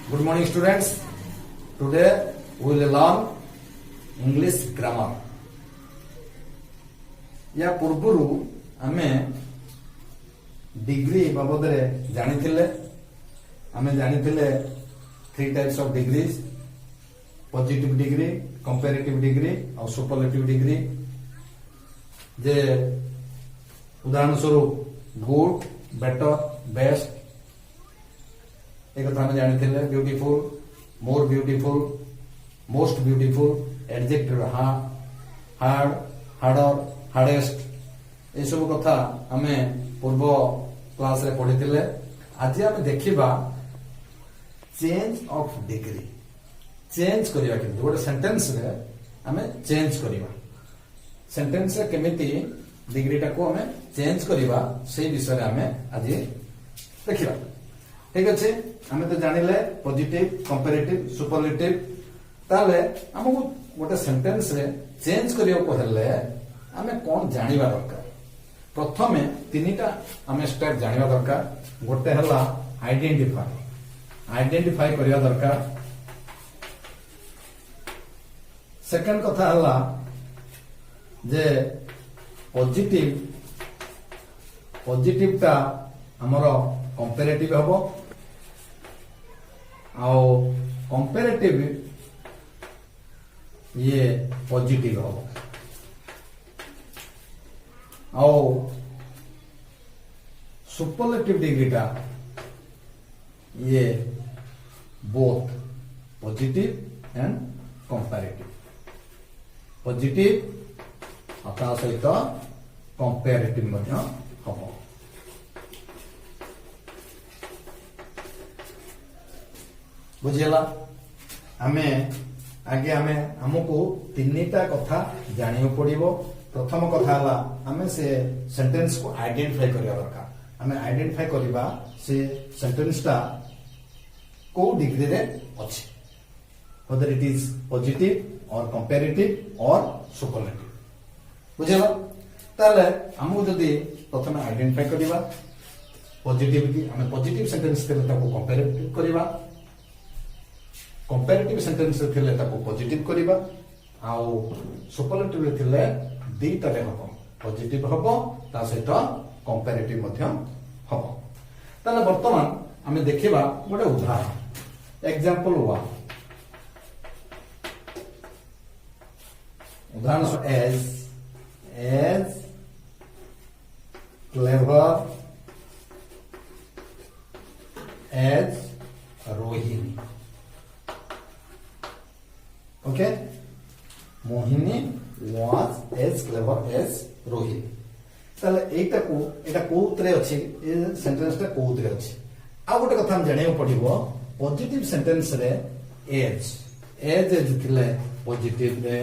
Good morning, students. Today we will learn English grammar. या पूर्वरु आमे degree बाबदरे जानिथिले आमे जानिथिले three types of degrees positive degree comparative degree और सुपरलेटिव डिग्री जे उदाहरण स्वरूप गुड बेटर बेस्ट एक कथा जानी beautiful more beautiful most beautiful adjective hard harder hardest ये सब कथा आमे पूर्व क्लास रे पढ़ी आज आम देखा चेंज ऑफ डिग्री चेंज करवा केमती गोटे सेंटेंस रे आमे चेंज करवा सेंटेंस रे केमिति डिग्री टाको आमे चेंज करवा से विषय आमे आज देखिबा ठीक अच्छे आमे तो जानिले पॉजिटिव कंपैरेटिव सुपरलेटिव ताले हमको गोटे सेंटेंस रे चेंज करियो को हेले आमे कोन जानिबा दरकार प्रथमे तीनटा आमे स्टेप जानिबा दरकार गोटे हला आइडेंटिफाई करिया दरकार सेकंड कथा हला जे पॉजिटिव ता हमरो कंपैरेटिव हबो आओ कंपैरेटिव ये पॉजिटिव हबो आओ सुपरलेटिव डिग्री का ये both positive and comparative positive अता सहित कंपैरेटिव मध्य हबो बुझेला आमे आगे आमे हमको तीनटा कथा जानियो पड़िबो प्रथम कथा हला आमे से सेंटेंस को आइडेंटिफाई करिया दरकार आमे आइडेंटिफाई करिबा से सेंटेंस ता को डिग्री रे अछि whether it is positive or comparative or superlative बुझेला ताले हमहु जदी प्रथम आइडेंटिफाई करिबा पॉजिटिविटी आमे पॉजिटिव सेंटेंस तेले ताको कंपैरेटिव करिबा कंपैरेटिव सेंटेंस थिले ताको पॉजिटिव करिबा आउ सुपरलेटिव रे थिले दीटा रे हबो पॉजिटिव हबो ता सहित कंपैरेटिव मध्य हबो ताले वर्तमान हमें देखिबा गोटे उदाहरण एग्जांपल 1 उदाहरण as clever as Rohini okay Mohini was as clever as Rohini ताले एटा कोउतरे अछि ए सेंटेंस टा कोउतरे अछि आ गोटे कथा हम जानियो पड़िबो पॉजिटिव सेंटेंस रे एज थिले पॉजिटिव रे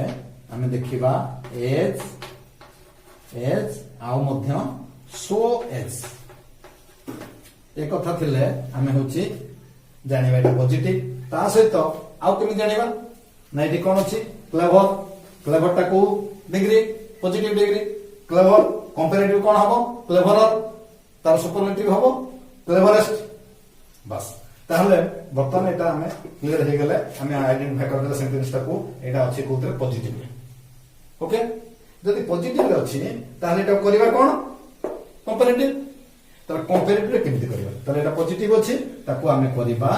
हमें देखिबा एज आउ मध्य सो एज एक कथा थिले हमें होची जानिबा एटा पॉजिटिव ता सहित आउ केमि जानिबा ना एटी कोन अछि क्लेवर टा को degree positive degree clever comparative कोन हबो क्लेवरर तार सुपरलेटिव हबो क्लेवरेस्ट बस ताहले वर्तमान एटा हमें क्लियर हे गेले हमें आइडेंटिफाई कर देले सेंटेंस टा को एटा अछि कोतरे पॉजिटिव ओके जदि पॉजिटिव रे अछि ताहले एटा करिबा कोन कंपैरेटिव तार कंपैरेटिव रे केमति करिबा तार एटा पॉजिटिव अछि ताको हमें करिबा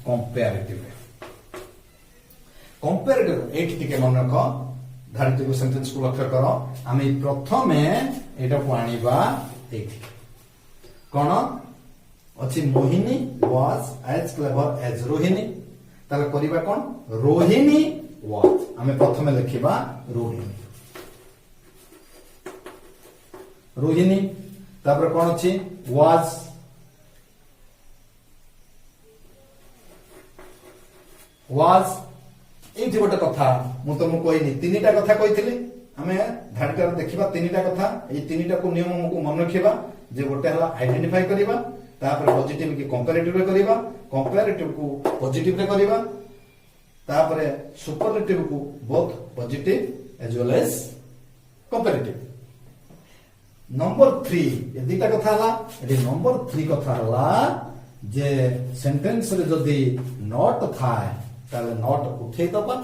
कंपैरेटिव कंपैरेटिव एठी टिके मन रख धारित सेंटेंस को लक्ष्य करो हमें प्रथमे एटा को आनिबा एठी कोन अछि Mohini was as clever as Rohini ताले करिबा कोन रोहिणी was हमें प्रथमे लिखिबा रोहिणी तापर कोन अछि was एठी गोटे कथा मु तुमको कहनी तीनटा कथा कहिथिली हमें धारिटार देखिबा तीनटा कथा ए तीनटा को नियम हमको मन रखिबा जे गोटे हला आइडेंटिफाई करिबा तापर पॉजिटिव की कंपैरेटिव रे करिबा कंपैरेटिव को पॉजिटिव रे करिबा तापर सुपरलेटिव को both positive as well as comparative number 3 ये दीटा कथा हला एडी नंबर 3 कथा हला जे सेंटेंस रे जदि नॉट थाए ताले नॉट उठे दबा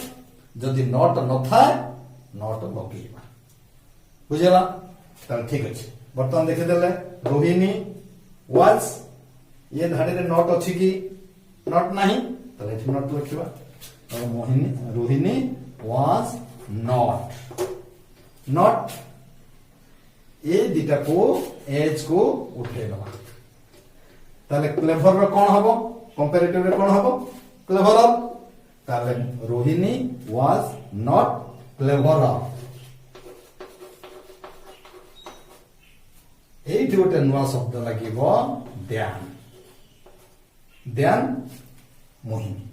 जदि नॉट न थाए नॉट लगेबा बुझेला ताले ठीक अछि बर्तमान देखि देले रोहिणी वाज ये धाडी रे नॉट अछि कि नॉट नाही ताले एठी नॉट लिखिबा और Mohini Rohini was not a दिटा को एज को उठे दबा ताले क्लेवर रो कोन हबो कंपैरेटिव रे कोन हबो क्लेवर ताले रोहिणी वाज नॉट क्लेवर एठी गोटे नुआ शब्द लागिबो ध्यान ध्यान मोहिनी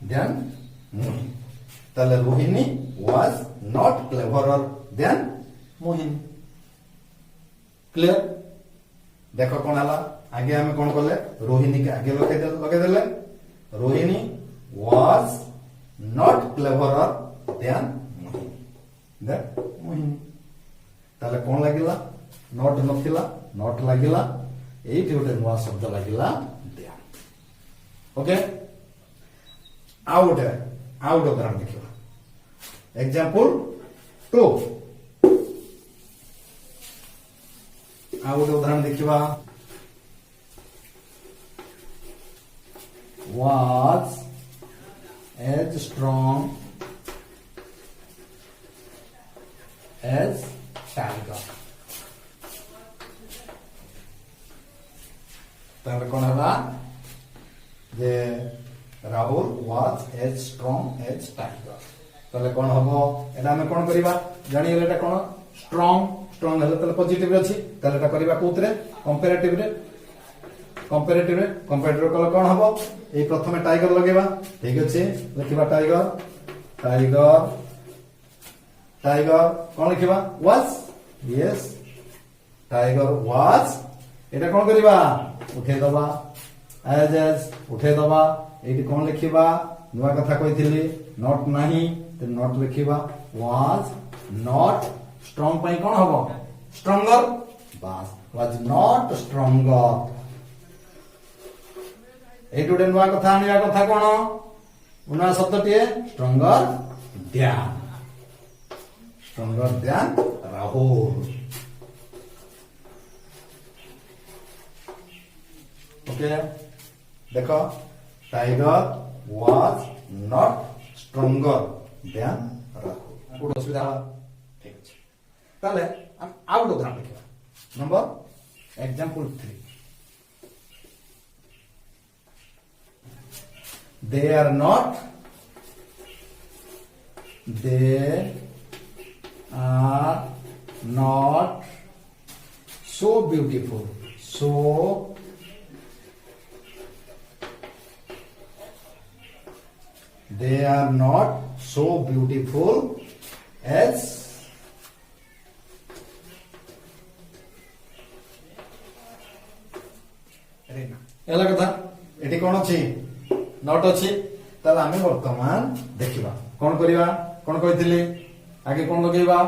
ध्यान मोहिनी ताले Rohini was not cleverer than Mohini clear देखो कौन हला आगे हमें कौन कले रोहिणी के आगे लगे देले Rohini was not cleverer than Mohini then Mohini ताले कौन लागिला नॉट नथिला नॉट लागिला एठी गोटे नुआ शब्द लागिला देन ओके आउट उदाहरण देखिबा एग्जांपल 2 आउट उदाहरण देखिबा was as strong as tiger तार कोन हला जे Rahul was as strong as tiger ताले कोन हबो एटा हम कोन करिबा जानि गेले एटा कोन स्ट्रांग हेले ताले पॉजिटिव रे अछि ताले एटा करिबा कोतरे कंपैरेटिव रे कंपैरेटिव कल कोन हबो ए प्रथमे टाइगर लगेबा ठीक अछि लिखिबा टाइगर कोन लिखिबा was yes टाइगर was एटा कोन करिबा उठे दबा as उठे दबा एटी कोन लिखिबा नुवा कथा कहिथिली नॉट नाही ते नॉट लिखिबा was not strong पई कोन हबो stronger बस was not stronger एटुडे नुवा कथा आनिया कथा कोन उना शब्दटिए स्ट्रॉन्गर ध्यान राहुल ओके देखो tiger was not stronger than Rahul code असुविधा ठीक अछि ताले हम आउट उदाहरण देखिबा number example 3 they are not so beautiful they are not so beautiful as एला कथा एठी कोन अछि नॉट अछि ताले आमे वर्तमान देखिबा कोन करिबा कोन कहिथिली आगे कोन लगेबा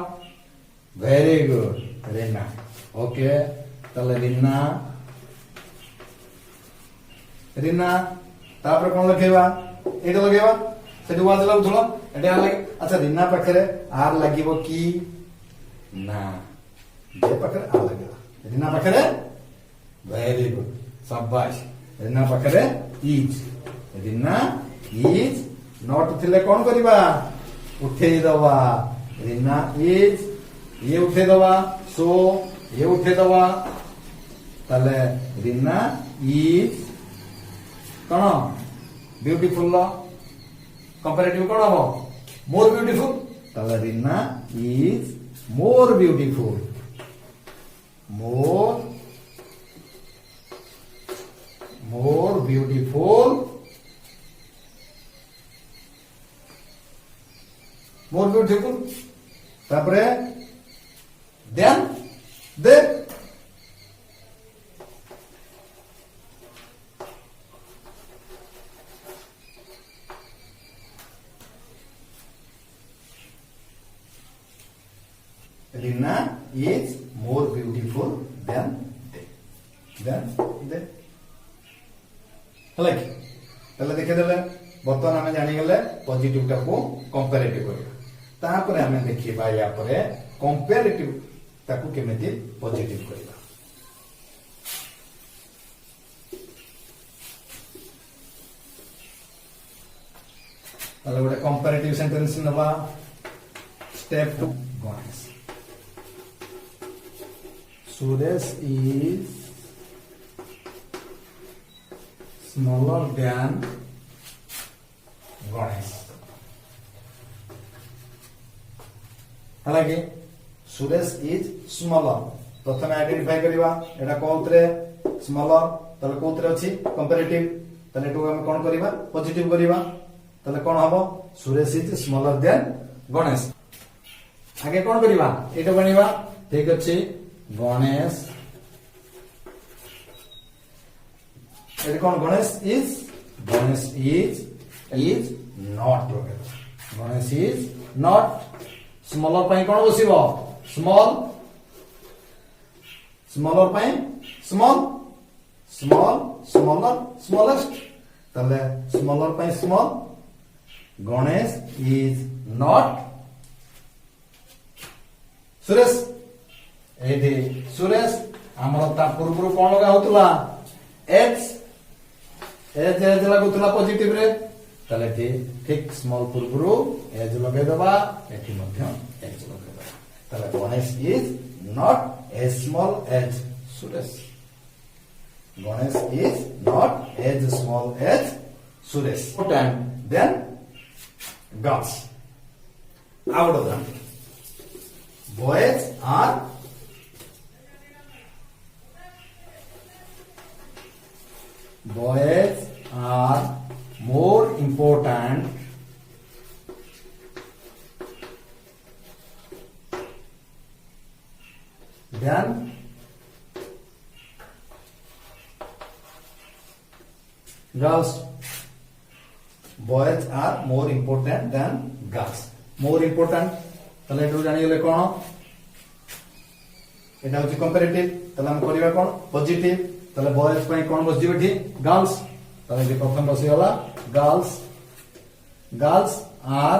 वेरी गुड रीना ओके ताले रीना तापर कोन लगेबा एटा लगेबा सेटु वाज लागुथलो एटा लागे अच्छा रीना पाखरे आर लागिबो की ना जे पाखरे आर लागेबा रीना पाखरे वेरी गुड शाबाश रीना पाखरे इज रीना इज नॉट थिले कोन करिबा उठेई दवा रीना इज ये उठे दवा सो ये उठे दवा ताले रीना इज कोन ब्यूटीफुल कंपैरेटिव कोन हो मोर ब्यूटीफुल ताले Rina is more beautiful more beautiful तापरे then they Rina beautiful then they ହେଲା କି ତାହେଲେ ଦେଖିଦେଲେ ବର୍ତ୍ତମାନ ଆମେ ଜାଣିଗଲେ ପଜିଟିଭ ଟାକୁ କମ୍ପାରେଟିଭ କରିବା ତାପରେ ଆମେ ଦେଖିବା ୟା ପରେ କମ୍ପାରେଟିଭ ତାକୁ କେମିତି ପଜିଟିଭ କରିବା ତାହେଲେ ଗୋଟେ କମ୍ପାରେଟିଭ ସେଣ୍ଟେନ୍ସ ନବା step 2 Ganesh Suresh is smaller than Ganesh हालांकि सुरेश इज स्मॉलर प्रथम आइडेंटिफाई करबा एटा कोउतरे स्मॉलर तले कोउतरे अछि कंपैरेटिव तले एटू हम कोन करबा पॉजिटिव करबा तले कोन हबो Suresh is smaller than Ganesh आगे कोन करबा एटा बनिबा ठीक अछि गणेश एटा कोन Ganesh is not Ganesh is not smaller पाई कोन बसिबो स्मॉलर पाई स्मॉलर स्मॉलेस्ट तले स्मॉलर पाई small Ganesh is not Suresh एदे सुरेश हमर ता पूर्व कोन लगा होतला एच लागुतला पॉजिटिव रे तले ठीक स्मॉल पूर्व एज लगे दबा एठी मध्य एज लगे दबा तले Ganesh is not as small as Suresh Ganesh is not as small as Suresh then girls out of them boys are more important than girls boys are more important than girls more important तले एटू जानि गेले कोन एटा होची कंपैरेटिव तले हम करिवा कोन positive तले boys पई कोन बस जिबेठी girls तले जे प्रथम बसी होला गर्ल्स आर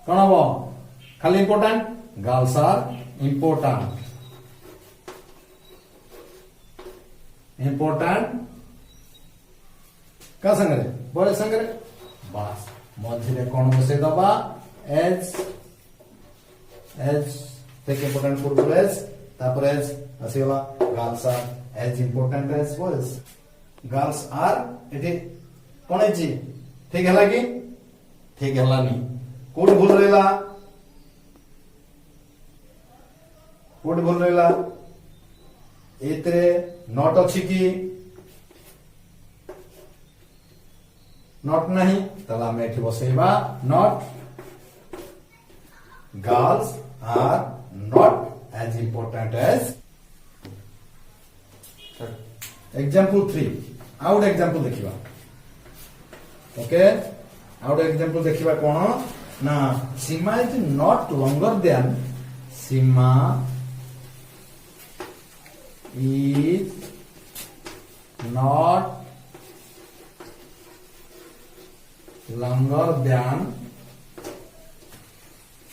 कोन हो खाली इंपोर्टेंट गर्ल्स आर इंपोर्टेंट का संगरे बॉयज संगरे बस मझे कौन बसे दबा एज टेक इंपोर्टेंट पूर्व एज तापर एज आसीला girls are as important as boys girls are एठी कोन जी ठीक हला कि ठीक हला नी कोड भूल रहला एतरे नॉट अछि कि नॉट नहीं तला में एठी बसेबा not girls are not as important as example 3 out example देखिबा ओके आउट एग्जांपल देखिबा कोन ना Seema is not longer than Seema is not longer than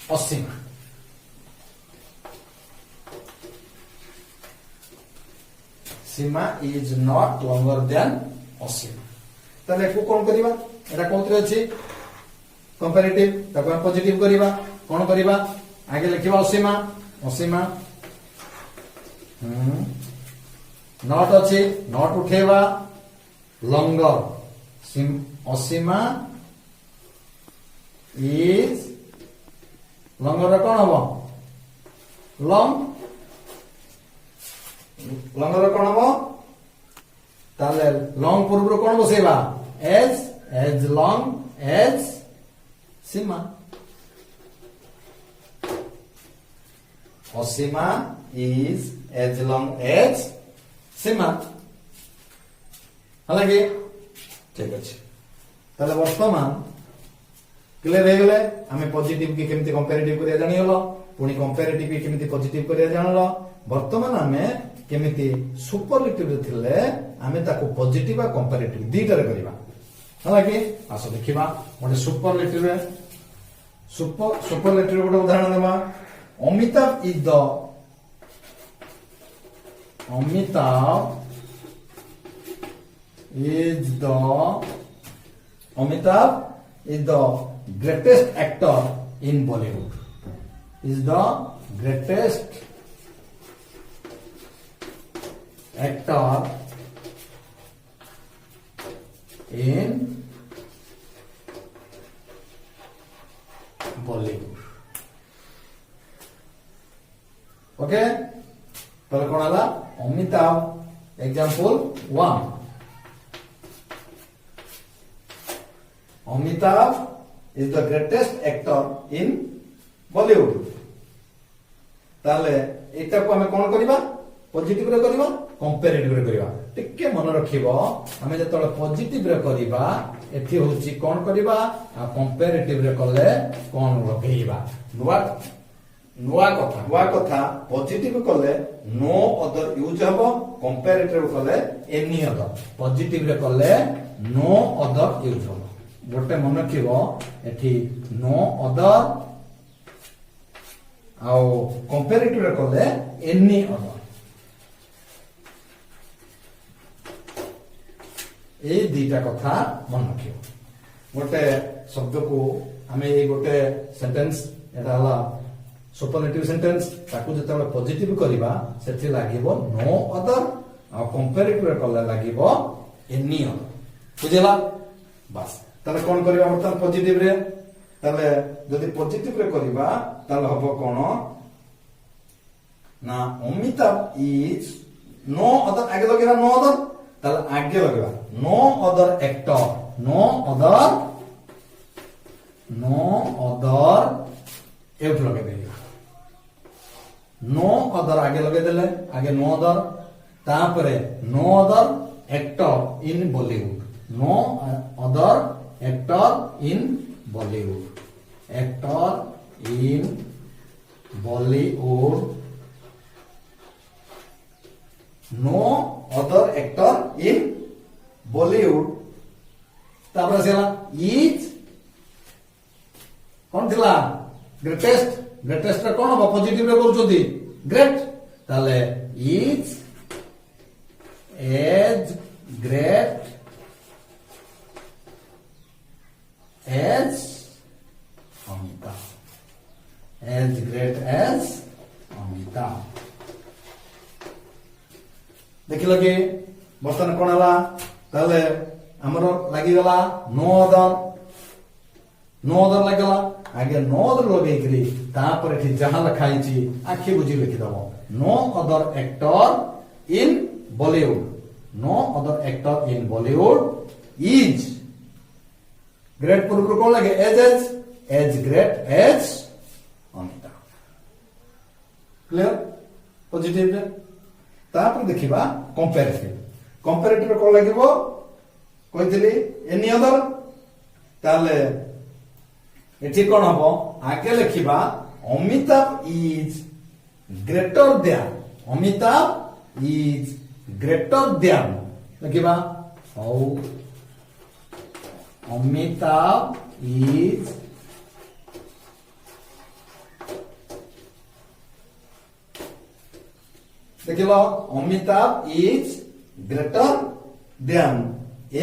Asima. Sima is not longer than Asima. ताले को कोन करिबा एटा कोथरे अछि कंपैरेटिव ताको पॉजिटिव करिबा कोन करिबा आगे लिखिबा असीमा नॉट अछि नॉट उठेबा longer असीमा is longer कौन हम longer कौन हम ताले long पूर्व कौन बसेबा as long as Seema Asima is as long as सीमा हालांकि ठीक अच्छे ताले वर्तमान क्लियर हो गले आमे पॉजिटिव की केमती कंपैरेटिव करिया जानि हलो पुणी कंपेरेटिव केमिति पॉजिटिव करिया जानलो वर्तमान आमे केमिति सुपरलेटिव रे थिले आमे ताको पॉजिटिव आ कंपेरेटिव दीटा रे करिवा हला कि आसो देखिबा मोटे सुपरलेटिव रे सुपरलेटिव गोटे उदाहरण देबा Amitabh is the greatest actor in Bollywood. Is the greatest actor in Bollywood. Okay? तो कौन आला Amitabh example 1 Amitabh is the greatest actor in Bollywood. ताले एटा को हमें कोन करिबा पॉजिटिव रे करिबा कंपैरेटिव रे करिबा टिके मन रखिबो हमें जतले पॉजिटिव रे करिबा एथि होची कोन करिबा आ कंपैरेटिव रे करले कोन लगेइबा नुआ कथा पॉजिटिव कले नो अदर यूज हबो कंपैरेटिव कले एनी अदर पॉजिटिव रे कले नो अदर यूज हबो गोटे मन रखिबो एथि नो अदर आउ कंपैरेटिव रे कले एनी अदर ए दीटा कथा मन रखिबो गोटे शब्द को हमें ए गोटे सेंटेंस एटा हला सुपरलेटिव सेंटेंस ताकू जतले पॉजिटिव करिबा सेथि लागिबो नो अदर आ कंपैरेटिव रे कले लागिबो एनी अदर बुझिला बस ताले कोन करिबा मतलब पॉजिटिव रे ताले जदि पॉजिटिव रे करिबा ताले हबो कोन ना अमिताभ इज नो अदर आगे लगेबा नो अदर ताले आगे लगेबा no other actor no other एउट लगे देबा नो अदर आगे लगे देले आगे नो अदर तापरे no other actor in Bollywood no other actor in Bollywood no other actor in Bollywood तापरे सेला इज कोन थिला ग्रेटेस्ट रे कोन पॉजिटिव रे करछोदी ग्रेट ताले is as great as Amitabh देखिल कि बर्तमान कोन हला ताले हमर लागि गला नो अदर लागला आगे नो अदर लगे करी तापर एठी जहां लिखाई छी आखि बुझी लिखि दबो no other actor in Bollywood is great पूर्व कोन लगे as great as Amitabh clear positive रे तापर देखिबा कंपैरेटिव कोन लागिबो कहितली एनी अदर ताले एठी कोन हबो आगे लिखिबा अमिताभ इज ग्रेटर देन लिखिबा औ अमिताभ इज देखिबा Amitabh is greater than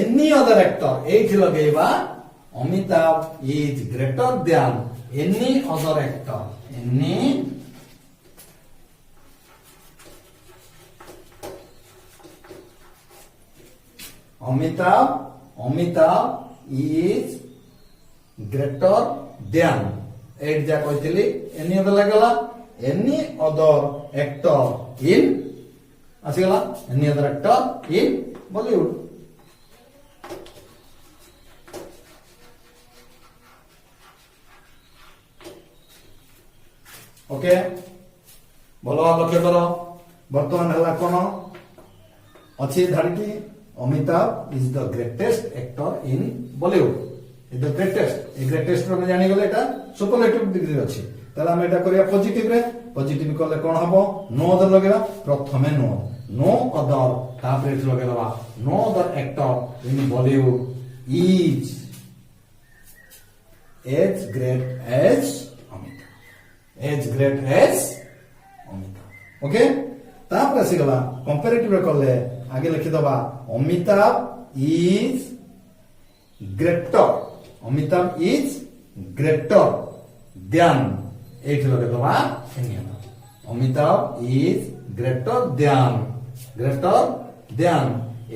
any other actor एठी लगेबा Amitabh is greater than any other actor. Amitabh is greater than. एट जा कहते any other लगला any other actor in आसीगला any other actor in Bollywood. Okay बोलो लक्ष्य करो बर्तमान हला कोन अच्छी धारटी Amitabh is the greatest actor in Bollywood is the greatest रो जानि गले एटा सुपरलेटिव डिग्री अछि ताले हम एटा करिया पॉजिटिव रे पॉजिटिव करले कोन हबो नो अदर लगेबा प्रथमे नो अदर तापर एठी लगे दबा no other actor in Bollywood is as great as Amitabh okay तापर आसी गला कंपैरेटिव रे करले आगे लिखि दबा अमिताभ इज ग्रेटर देन एठी लगे दबा Amitabh is greater than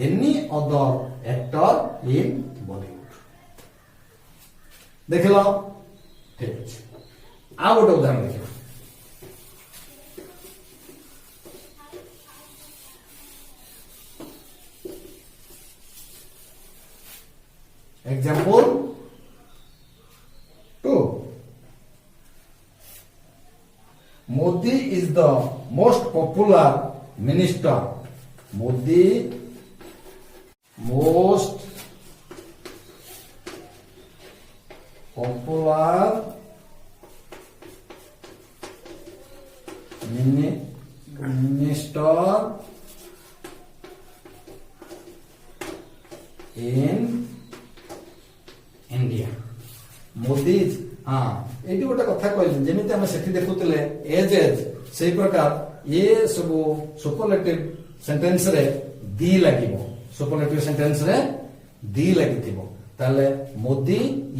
any other actor in Bollywood देख लो ठीक है आ गोटे उदाहरण देखिए example 2 Modi is the most popular minister. Modi most popular minister in India Modi ये गोटे कथा कहले जमी आम से देखुले एज से प्रकार ये सब सुपरलेटिव सेंटेंस रे दी लगे सुपरलेटिव सेंटेंस रे दी लगी ताले Modi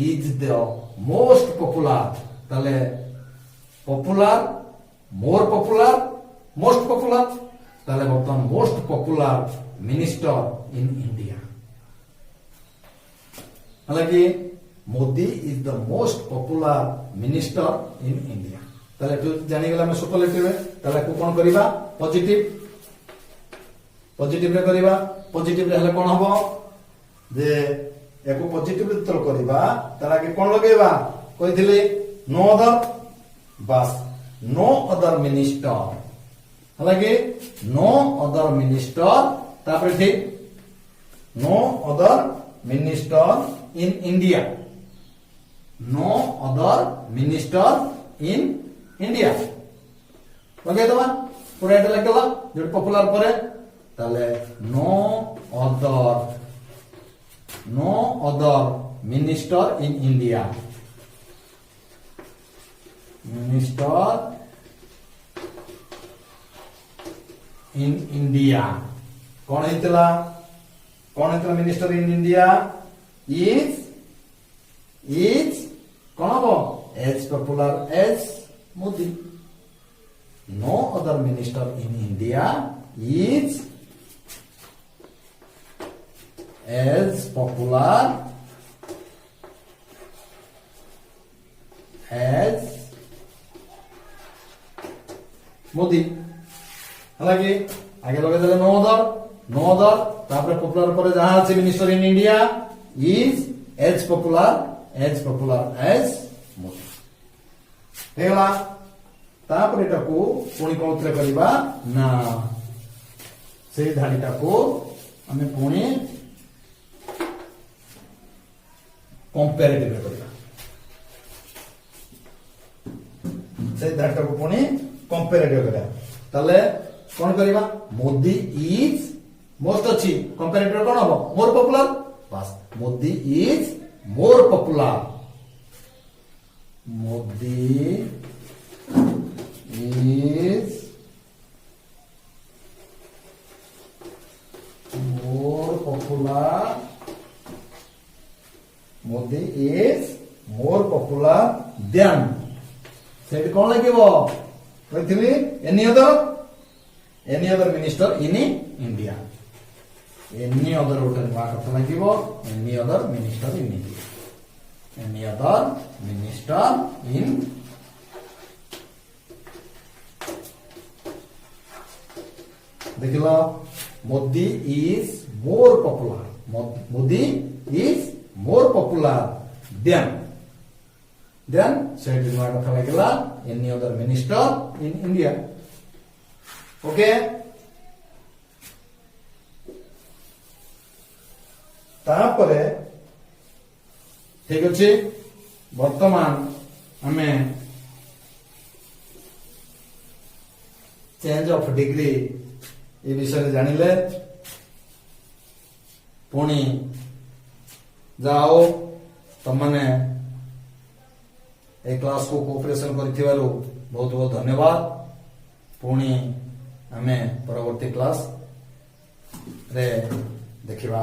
is the most popular ताले popular more popular most popular ताले बर्तमान most popular minister in India हालांकि Modi is the most popular minister in India ताले तो जानी गला में सुपरलेटिव है ताले को कोन करिबा पॉजिटिव रे करिबा पॉजिटिव रे हले कोन हबो जे एको पॉजिटिव रे तो करिबा ताला के कोन लगेबा कहिथिले no other bus no other minister हालांकि नो अदर मिनिस्टर तापर ठीक no other minister in India. No other minister in India. Okay तो पूरा एटा लगला जो पॉपुलर परे ताले no other minister in India. Minister in India. कौन हेतला मिनिस्टर इन इंडिया is कौन हबो as popular as Modi. No other minister in India is as popular as Modi. हालांकि आगे लगे देले नो अदर तापर पॉपुलर पर जहां আছে minister in India is as popular as Modi. हेला तापर एटा को पुणी कोनत्रे करिबा ना से धाडीटा को हमें पुणी कंपैरेटिव करिबा से धाडीटा को पुणी कंपैरेटिव करिबा ताले कोन करिबा मोदी इज मोस्ट अच्छी कंपैरेटिव कोन हबो मोर पॉपुलर बस Modi is more popular Modi is more popular than सेट कौन लगे कहती any other minister in India any other voter कथा लागिवो any other minister in India any other minister in देखिलो Modi is more popular Modi is more popular then सेट कथा लागिला any other minister in India okay तापरे ठीक अच्छे वर्तमान आमे चेंज ऑफ डिग्री ये विषय जानिले पुणी जाओ तमने ए क्लास को कोऑपरेशन करथिबारु बहुत बहुत धन्यवाद। पुणी आमे परवर्ती क्लास रे देखिबा।